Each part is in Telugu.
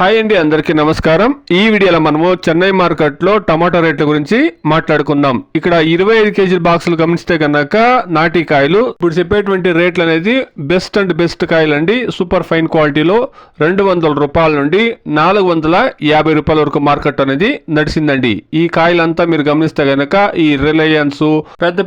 హాయ్ అండి, అందరికీ నమస్కారం. ఈ వీడియోలో మనము చెన్నై మార్కెట్లో టమాటా రేట్ల గురించి మాట్లాడుకుందాం. ఇక్కడ 25 కేజీల బాక్సులు గమనిస్తే కనుక నాటి కాయలు ఇప్పుడు చెప్పేటువంటి రేట్లు అనేది బెస్ట్ కాయలు అండి. సూపర్ ఫైన్ క్వాలిటీలో 200 రూపాయల నుండి 450 రూపాయల వరకు మార్కెట్ అనేది నడిచిందండి. ఈ కాయలంతా మీరు గమనిస్తే కనుక ఈ రిలయన్స్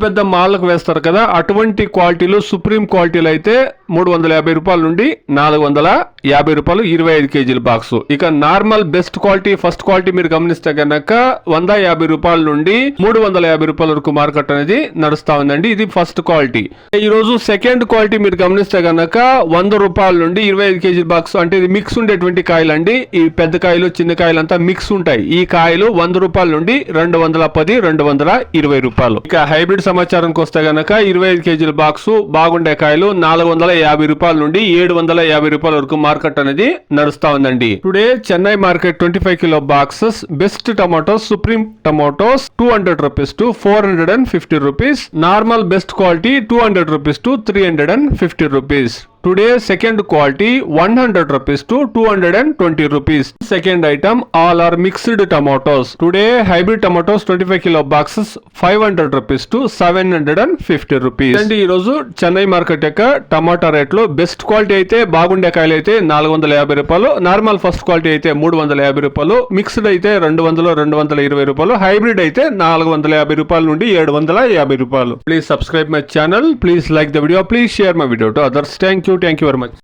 పెద్ద మాల్లకు వేస్తారు కదా, అటువంటి క్వాలిటీలు సుప్రీం క్వాలిటీలు అయితే 350 రూపాయల నుండి 450 రూపాయలు 25 కేజీల బాక్స్. ఇక normal best quality first quality మీరు గమనిస్తే కనుక 150 రూపాయల నుండి 350 రూపాయల వరకు మార్కెట్ అనేది నడుస్తా ఉందండి. ఇది ఫస్ట్ క్వాలిటీ. ఈ రోజు సెకండ్ క్వాలిటీ మీరు గమనిస్తే కనుక 100 రూపాయల నుండి 25 కేజీ బాక్స్, అంటే ఇది మిక్స్ ఉండేటువంటి కాయలు అండి. ఈ పెద్ద కాయలు చిన్న కాయలు అంతా మిక్స్ ఉంటాయి. ఈ కాయలు 100 రూపాయల నుండి 210 220 రూపాయలు. ఇక హైబ్రిడ్ సమాచారానికి వస్తే గనక 25 కేజీల బాక్స్ బాగుండే కాయలు 450 రూపాయల నుండి 750 రూపాయల వరకు మార్కెట్ అనేది నడుస్తా ఉందండి. Today Chennai market 25 kilo boxes best tomatoes supreme tomatoes 200 rupees to 450 rupees, normal best quality 200 rupees to 350 rupees. Today second quality 100 rupees to 220 rupees. Second item all are mixed tomatoes. Today hybrid tomatoes 25 kilo boxes 500 rupees to 750 rupees. అండి ఈ రోజు చెన్నై మార్కెట్ యొక్క టమాటా రేట్లు బెస్ట్ క్వాలిటీ అయితే బాగుండే కాయలు అయితే 450 రూపాయలు, నార్మల్ ఫస్ట్ క్వాలిటీ అయితే 350 రూపాయలు, మిక్స్డ్ అయితే 200 220 రూపాయలు, హైబ్రిడ్ అయితే 450 రూపాయల నుండి 750 రూపాయలు. Please subscribe my channel, please like the video, please share my video to others. Thank you very much.